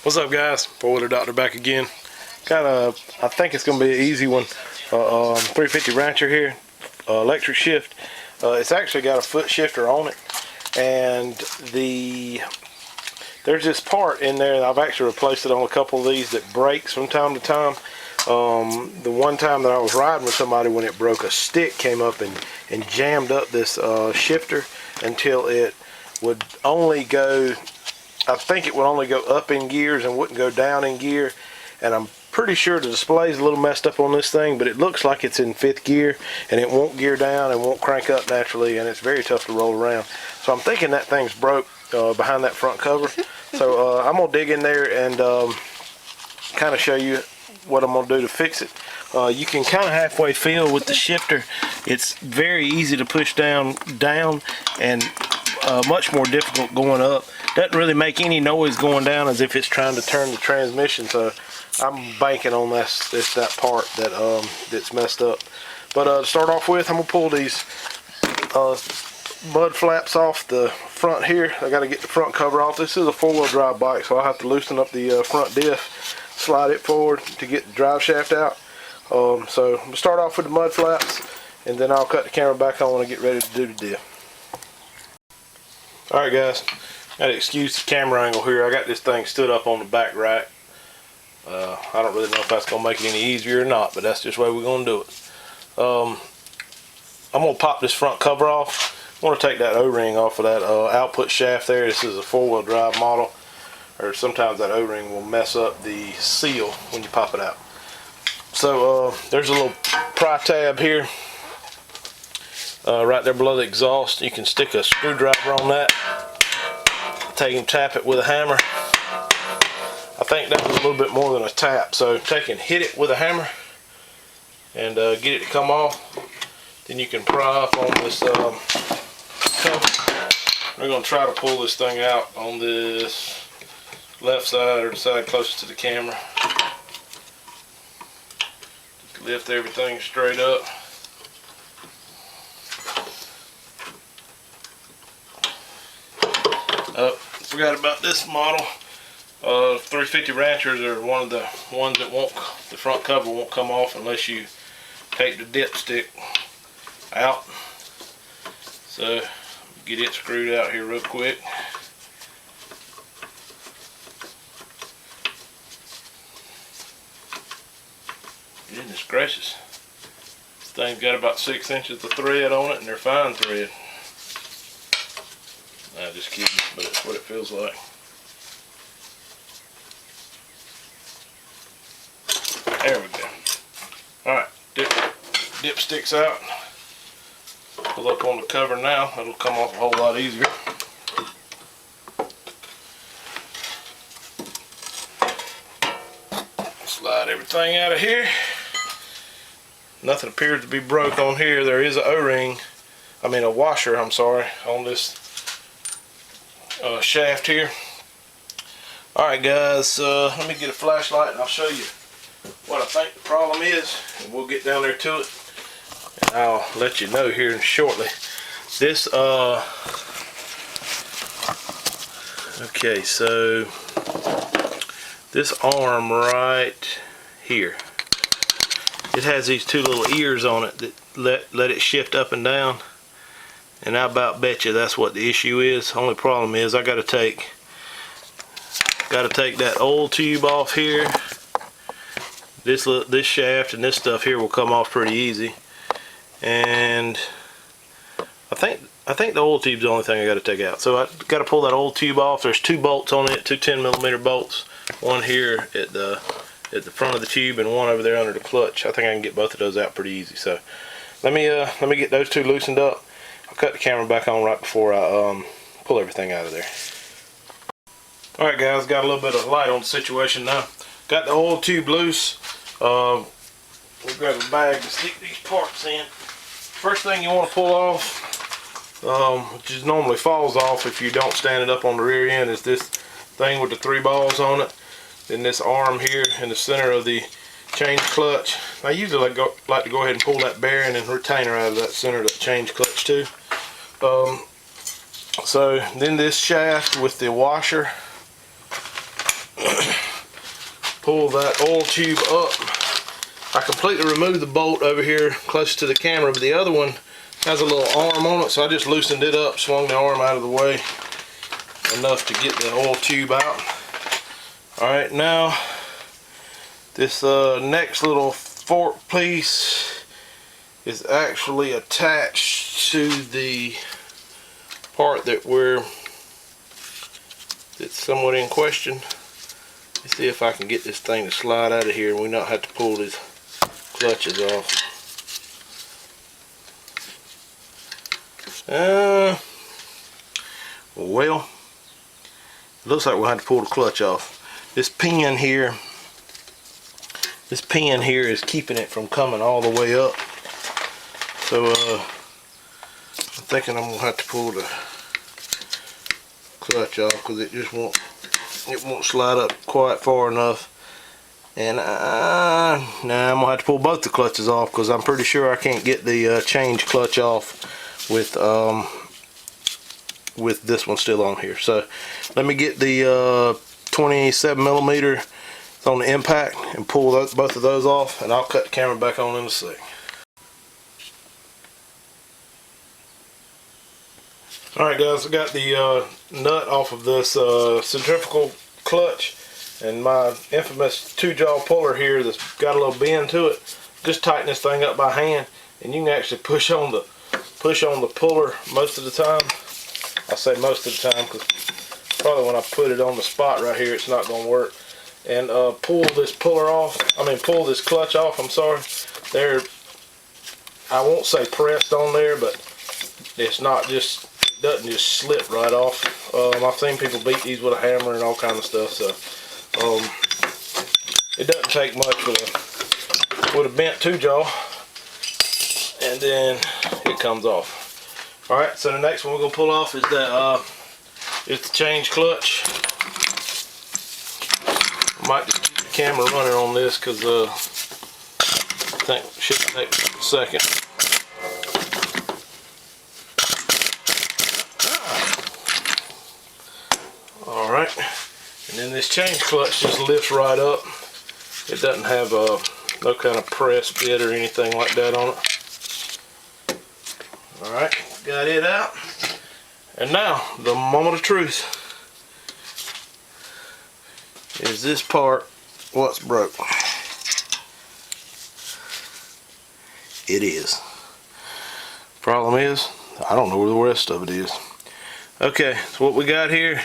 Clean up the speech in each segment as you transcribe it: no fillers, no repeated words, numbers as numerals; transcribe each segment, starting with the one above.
What's up, guys? Four-wheeler doctor back again. I think it's gonna be an easy one. 350 Rancher here, electric shift. It's actually got a foot shifter on it, and there's this part in there, and I've actually replaced it on a couple of these that breaks from time to time. The one time that I was riding with somebody, when it broke, a stick came up and jammed up this shifter until it would only go, I think it would only go up in gears and wouldn't go down in gear. And I'm pretty sure the display is a little messed up on this thing, but it looks like it's in 5th gear, and it won't gear down and won't crank up naturally, and it's very tough to roll around. So I'm thinking that thing's broke behind that front cover. So I'm gonna dig in there and kind of show you what I'm gonna do to fix it. You can kind of halfway feel with the shifter. It's very easy to push down, and much more difficult going up. Doesn't really make any noise going down as if it's trying to turn the transmission. So I'm banking on that part that's messed up. But to start off with, I'm gonna pull these mud flaps off the front here. I got to get the front cover off. This is a 4-wheel drive bike, so I'll have to loosen up the front diff, slide it forward to get the drive shaft out. So I'm gonna start off with the mud flaps, and then I'll cut the camera back on and get ready to do the diff. Alright, guys, gotta excuse the camera angle here. I got this thing stood up on the back rack. I don't really know if that's gonna make it any easier or not, but that's just the way we're gonna do it. I'm gonna pop this front cover off. I want to take that O-ring off of that output shaft there. This is a 4-wheel drive model, or sometimes that O-ring will mess up the seal when you pop it out. So there's a little pry tab here right there below the exhaust. You can stick a screwdriver on that, take and tap it with a hammer. I think that was a little bit more than a tap, so take and hit it with a hammer and get it to come off. Then you can pry up on this cover. We're going to try to pull this thing out on this left side, or the side closest to the camera. Just lift everything straight up. Forgot about this model. 350 Ranchers are one of the ones that the front cover won't come off unless you take the dipstick out. So get it screwed out here real quick. Goodness gracious. This thing's got about 6 inches of thread on it, and they're fine thread. I'm just kidding, but it's what it feels like. There we go. Alright, dipstick's out. Pull up on the cover now. It'll come off a whole lot easier. Slide everything out of here. Nothing appears to be broke on here. There is an a washer, I'm sorry, on this shaft here. Alright, guys, let me get a flashlight and I'll show you what I think the problem is, and we'll get down there to it, and I'll let you know here shortly. This okay, so this arm right here, it has these two little ears on it that let it shift up and down, and I about bet you that's what the issue is. Only problem is I gotta take that oil tube off here. This shaft and this stuff here will come off pretty easy, and I think the oil tube's the only thing I got to take out. So I got to pull that oil tube off. There's 2 bolts on it, 2 10mm bolts. One here at the front of the tube, and one over there under the clutch. I think I can get both of those out pretty easy. So let me get those 2 loosened up. I'll cut the camera back on right before I pull everything out of there. All right, guys, got a little bit of light on the situation now. Got the oil tube loose. We'll grab a bag to stick these parts in. First thing you want to pull off, which normally falls off if you don't stand it up on the rear end, is this thing with the 3 balls on it. Then this arm here in the center of the change clutch. I usually like to go ahead and pull that bearing and retainer out of that center of the change clutch too. So then this shaft with the washer pull that oil tube up. I completely removed the bolt over here close to the camera, but the other one has a little arm on it, so I just loosened it up, swung the arm out of the way enough to get the oil tube out. Alright, now this next little fork piece is actually attached to the part that's somewhat in question. Let's see if I can get this thing to slide out of here and we not have to pull these clutches off. Well, it looks like we'll have to pull the clutch off. This pin here is keeping it from coming all the way up. So I'm thinking I'm gonna have to pull the clutch off because it just won't slide up quite far enough. And now I'm gonna have to pull both the clutches off because I'm pretty sure I can't get the change clutch off with this one still on here. So let me get the 27mm on the impact and pull both of those off, and I'll cut the camera back on in a sec. Alright guys, I got the nut off of this centrifugal clutch, and my infamous 2-jaw puller here that's got a little bend to it. Just tighten this thing up by hand, and you can actually push on the puller most of the time. I say most of the time because probably when I put it on the spot right here, it's not going to work. And pull this pull this clutch off, I'm sorry. There, I won't say pressed on there, but it's not just, it doesn't just slip right off. I've seen people beat these with a hammer and all kind of stuff, so it doesn't take much with a bent 2-jaw, and then it comes off. Alright, so the next one we're going to pull off is the change clutch. I might just keep the camera running on this because I think it should take a second. Alright, and then this change clutch just lifts right up. It doesn't have no kind of press bit or anything like that on it. Alright, got it out. And now, the moment of truth. Is this part what's broke? It is. Problem is, I don't know where the rest of it is. Okay, so what we got here,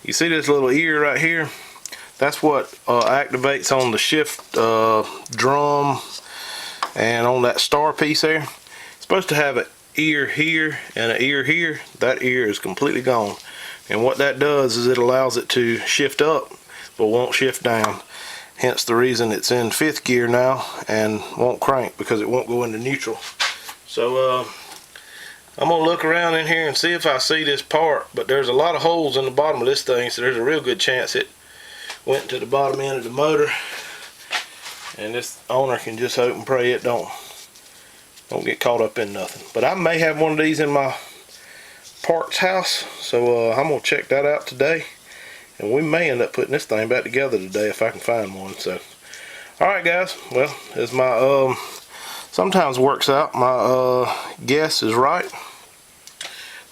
you see this little ear right here? That's what activates on the shift drum and on that star piece there. It's supposed to have an ear here and an ear here. That ear is completely gone, and what that does is it allows it to shift up but won't shift down, hence the reason it's in 5th gear now and won't crank, because it won't go into neutral. So I'm gonna look around in here and see if I see this part, but there's a lot of holes in the bottom of this thing, so there's a real good chance it went to the bottom end of the motor, and this owner can just hope and pray it don't get caught up in nothing. But I may have one of these in my parts house, so I'm gonna check that out today, and we may end up putting this thing back together today if I can find one. So alright guys, well, as my sometimes works out, my guess is right.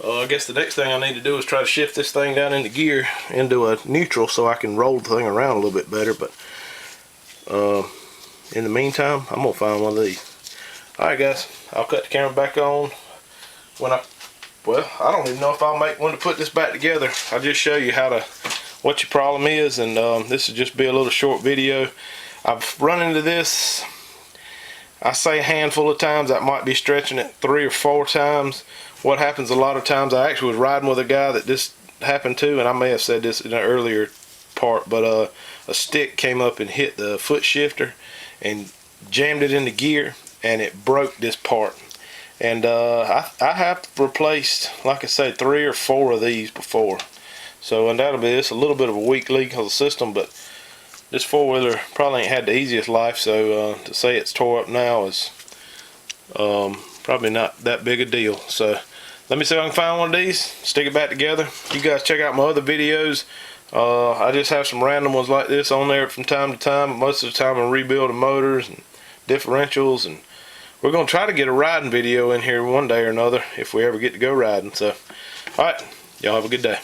I guess the next thing I need to do is try to shift this thing down into gear, into a neutral, so I can roll the thing around a little bit better. But in the meantime, I'm gonna find one of these. Alright guys, I'll cut the camera back on when I don't even know if I'll make one to put this back together. I'll just show you what your problem is, and this will just be a little short video. I've run into this, I say a handful of times. I might be stretching it 3 or 4 times. What happens a lot of times, I actually was riding with a guy that this happened to, and I may have said this in an earlier part, but a stick came up and hit the foot shifter and jammed it into gear, and it broke this part. And I have replaced, like I say, 3 or 4 of these before. So undoubtedly it's a little bit of a weak link of the system, but this 4-wheeler probably ain't had the easiest life, so to say it's tore up now is probably not that big a deal. So let me see if I can find one of these, stick it back together. You guys check out my other videos. I just have some random ones like this on there from time to time. Most of the time I'm rebuilding motors and differentials, and we're going to try to get a riding video in here one day or another if we ever get to go riding. So, alright, y'all have a good day.